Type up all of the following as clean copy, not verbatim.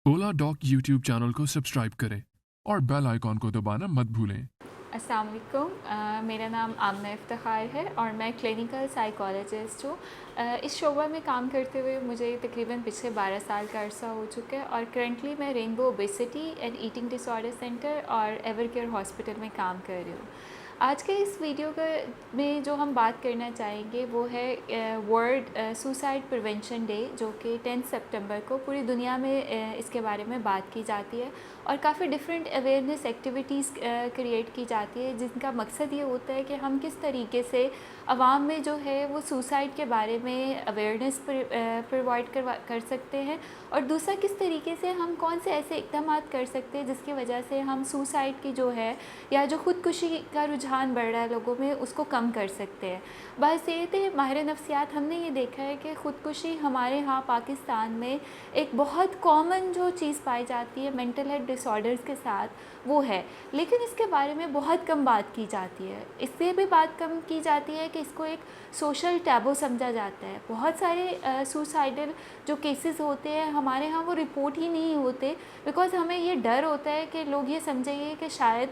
ओला dock YouTube channel को subscribe करें और बेल आइकॉन को दबाना मत भूलें। अस्सलाम वालेकुम, मेरा नाम आमना इफ्तिखार है और मैं क्लिनिकल साइकोलॉजिस्ट हूँ। इस शोबे में काम करते हुए मुझे तकरीबन पिछले 12 साल का अरसा हो चुका है और करंटली मैं rainbow obesity and eating disorder centre और एवरकेयर हॉस्पिटल में काम कर रही हूँ। आज के इस वीडियो में जो हम बात करना चाहेंगे वो है वर्ल्ड सुसाइड प्रिवेंशन डे, जो कि 10 सितंबर को पूरी दुनिया में इसके बारे में बात की जाती है और काफ़ी डिफरेंट अवेयरनेस एक्टिविटीज़ क्रिएट की जाती है, जिनका मकसद ये होता है कि हम किस तरीके से आवाम में जो है वो सुसाइड के बारे में अवेयरनेस प्रोवाइड कर सकते हैं और दूसरा किस तरीके से हम कौन से ऐसे इक़दाम कर सकते हैं जिसकी वजह से हम सुसाइड की जो है या जो ख़ुदकुशी का रुझान बढ़ रहा है लोगों में उसको कम कर सकते हैं। बस ये थे माहिर नफ्सियात, हमने ये देखा है कि ख़ुदकुशी हमारे यहाँ पाकिस्तान में एक बहुत कॉमन जो चीज़ पाई जाती है मेंटल हेल्थ डिसऑर्डर्स के साथ वो है, लेकिन इसके बारे में बहुत कम बात की जाती है। इसलिए भी बात कम की जाती है कि इसको एक सोशल टैबू समझा जाता है। बहुत सारे सुसाइडल जो केसेस होते हैं हमारे यहाँ वो रिपोर्ट ही नहीं होते, बिकॉज़ हमें ये डर होता है कि लोग ये समझेंगे कि शायद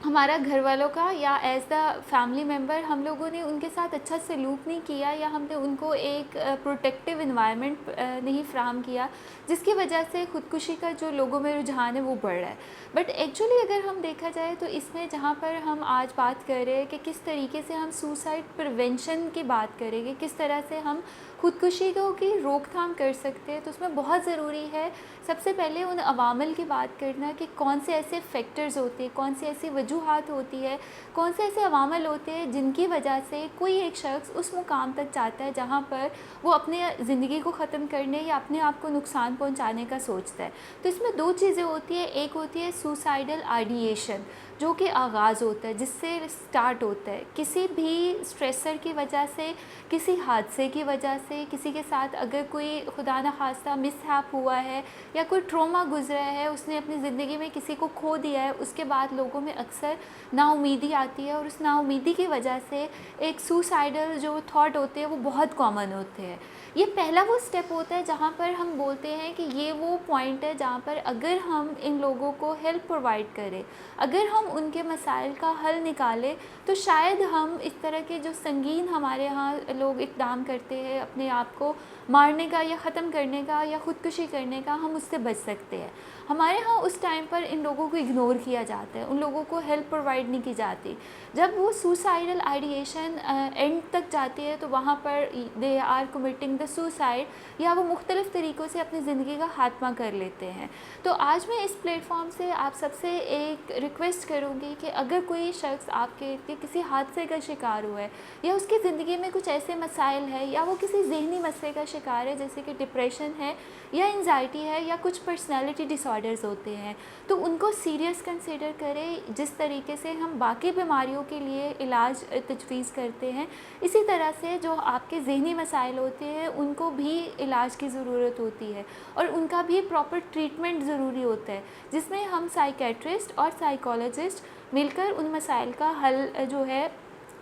हमारा घर वालों का या एज़ द फैमिली मेम्बर हम लोगों ने उनके साथ अच्छा सलूक नहीं किया या हमने उनको एक प्रोटेक्टिव इन्वायरमेंट नहीं फ़राहम किया, जिसकी वजह से ख़ुदकुशी का जो लोगों में रुझान है वो बढ़ रहा है। बट एक्चुअली अगर हम देखा जाए तो इसमें जहाँ पर हम आज बात कर रहे हैं कि किस तरीके से हम सुसाइड प्रिवेंशन की बात करेंगे, किस तरह से हम ख़ुदकुशी की रोकथाम कर सकते हैं, तो उसमें बहुत ज़रूरी है सबसे पहले उन अवामल की बात करना कि कौन से ऐसे फैक्टर्स होते हैं, कौन सी ऐसी वजूहात होती है, कौन से ऐसे अवामल होते हैं जिनकी वजह से कोई एक शख्स उस मुकाम तक जाता है जहाँ पर वो अपने ज़िंदगी को ख़त्म करने या अपने आप को नुकसान पहुँचाने का सोचता है। तो इसमें दो चीज़ें होती है, एक होती है सुसाइडल आइडिएशन जो कि आगाज़ होता है, जिससे स्टार्ट होता है किसी भी स्ट्रेसर की वजह से, किसी हादसे की वजह से, किसी के साथ अगर कोई खुदा न खास्ता मिसहैप हुआ है या कोई ट्रॉमा गुजरा है, उसने अपनी ज़िंदगी में किसी को खो दिया है, उसके बाद लोगों में अक्सर नाउमीदी आती है और उस नाउमीदी की वजह से एक सुसाइडल जो थॉट होते हैं वो बहुत कॉमन होते हैं। ये पहला वो स्टेप होता है जहाँ पर हम बोलते हैं कि ये वो पॉइंट है जहाँ पर अगर हम इन लोगों को हेल्प प्रोवाइड करें, अगर हम उनके मसाइल का हल निकालें, तो शायद हम इस तरह के जो संगीन हमारे यहाँ लोग इक़दाम करते हैं अपने आप को मारने का या ख़त्म करने का या ख़ुदकुशी करने का, हम उससे बच सकते हैं। हमारे यहाँ उस टाइम पर इन लोगों को इग्नोर किया जाता है, उन लोगों को हेल्प प्रोवाइड नहीं की जाती। जब वो सुसाइडल आइडिएशन एंड तक जाती है तो वहाँ पर they are committing the suicide या वो मुख्तलिफ़ तरीक़ों से अपनी ज़िंदगी का खात्मा कर लेते हैं। तो आज मैं इस प्लेटफॉर्म से आप सबसे एक रिक्वेस्ट करूँगी कि अगर कोई शख्स आपके किसी हादसे का शिकार हुआ है या उसकी ज़िंदगी में कुछ ऐसे मसाइल है या वो किसी ज़हनी मसले का शिकार है जैसे कि डिप्रेशन है या एंजाइटी है या कुछ पर्सनैलिटी डिसऑर्डर्स होते हैं, तो उनको सीरियस कंसिडर करें। जिस तरीके से हम बाकी बीमारियों के लिए इलाज तजवीज़ करते हैं, इसी तरह से जो आपके ज़हनी मसाइल होते हैं उनको भी इलाज की ज़रूरत होती है और उनका भी प्रॉपर ट्रीटमेंट ज़रूरी होता है, जिसमें हम साइकेट्रिस्ट और साइकोलॉजिस्ट मिलकर उन मसाइल का हल जो है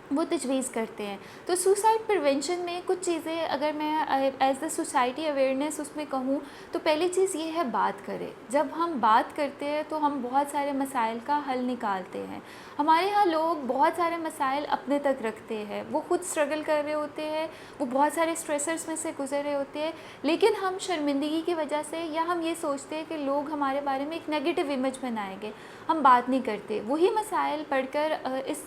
वो तजवीज़ करते हैं। तो सुसाइड प्रिवेंशन में कुछ चीज़ें अगर मैं एज़ द सोसाइटी अवेयरनेस उसमें कहूँ तो पहली चीज़ ये है बात करें। जब हम बात करते हैं तो हम बहुत सारे मसाइल का हल निकालते हैं। हमारे यहाँ लोग बहुत सारे मसाइल अपने तक रखते हैं, वो ख़ुद स्ट्रगल कर रहे होते हैं, वो बहुत सारे स्ट्रेसर्स में से गुजर रहे होते हैं, लेकिन हम शर्मिंदगी की वजह से या हम ये सोचते हैं कि लोग हमारे बारे में एक नेगेटिव इमेज बनाएंगे, हम बात नहीं करते। वही मसाइल बढ़कर इस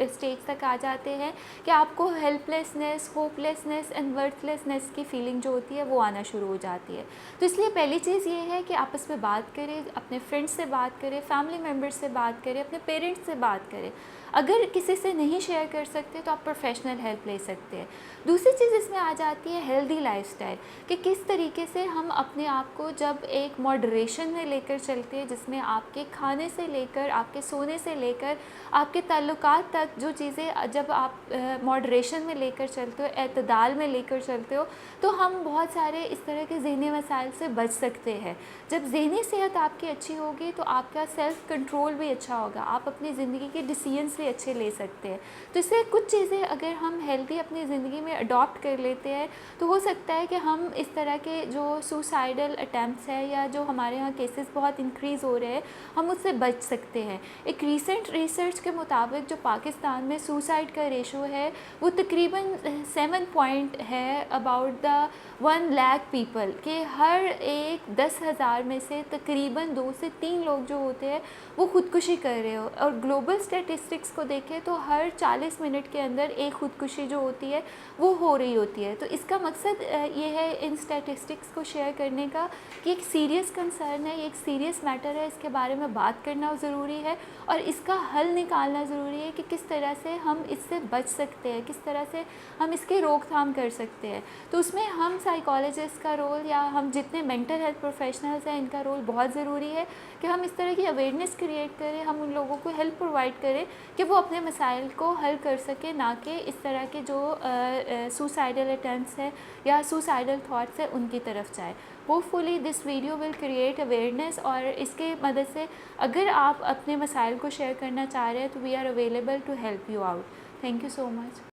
स्टेज तक आ जाते हैं कि आपको हेल्पलेसनेस, होपलेसनेस एंड वर्थलेसनेस की फीलिंग जो होती है वो आना शुरू हो जाती है। तो इसलिए पहली चीज़ ये है कि आपस में बात करें, अपने फ्रेंड्स से बात करें, फैमिली मेम्बर्स से बात करें, अपने पेरेंट्स से बात करें। अगर किसी से नहीं शेयर कर सकते तो आप प्रोफेशनल हेल्प ले सकते हैं। दूसरी चीज़ इसमें आ जाती है हेल्दी लाइफस्टाइल, कि किस तरीके से हम अपने आप को जब एक मॉडरेशन में लेकर चलते हैं, जिसमें आपके खाने से लेकर, आपके सोने से लेकर, आपके ताल्लुकात तक जो चीज़ें جب آپ ماڈریشن میں لے کر چلتے ہو، اعتدال میں لے کر چلتے ہو، تو ہم بہت سارے اس طرح کے ذہنی مسائل سے بچ سکتے ہیں. جب ذہنی صحت آپ کی اچھی ہوگی تو آپ کا سیلف کنٹرول بھی اچھا ہوگا، آپ اپنی زندگی کے ڈیسیژنس بھی اچھے لے سکتے ہیں. تو اس سے کچھ چیزیں اگر ہم ہیلدی اپنی زندگی میں اڈاپٹ کر لیتے ہیں تو ہو سکتا ہے کہ ہم اس طرح کے جو سوسائڈل اٹیمپٹس ہیں یا جو ہمارے یہاں کیسز بہت انکریز ہو رہے ہیں ہم اس سے بچ سکتے ہیں. ایک ریسنٹ ریسرچ کے مطابق جو پاکستان میں سوسائڈ کا ریشو ہے وہ تقریباً 7 پوائنٹ ہے اباؤٹ دا 1 لاکھ پیپل، کہ ہر ایک 10,000 میں سے تقریباً 2 سے 3 لوگ جو ہوتے ہیں وہ خودکشی کر رہے ہو. اور گلوبل اسٹیٹسٹکس کو دیکھیں تو ہر 40 منٹ کے اندر ایک خودکشی جو ہوتی ہے وہ ہو رہی ہوتی ہے. تو اس کا مقصد یہ ہے ان اسٹیٹسٹکس کو شیئر کرنے کا کہ ایک سیریس کنسرن ہے، یہ ایک سیریس میٹر ہے، اس کے بارے میں بات کرنا ضروری ہے اور اس کا حل نکالنا ضروری ہے کہ کس طرح سے ہم اس سے بچ سکتے ہیں، کس طرح سے ہم اس کی روک تھام کر سکتے ہیں. تو اس میں ہم سائیکالوجسٹ کا رول یا ہم جتنے مینٹل ہیلتھ پروفیشنلز ہیں ان کا رول بہت ضروری ہے کہ ہم اس طرح کی اویئرنیس کریٹ کریں، ہم ان لوگوں کو ہیلپ پرووائڈ کریں کہ وہ اپنے مسائل کو حل کر سکیں، نہ کہ اس طرح کے جو سوسائڈل اٹیمپٹس ہیں یا سوسائڈل تھاٹس ہیں ان کی طرف جائے. Hope fully this video will create awareness, اور اس کے مدد سے اگر آپ اپنے مسائل کو شیئر کرنا چاہ رہے ہیں تو we are available to help you out. Thank you so much.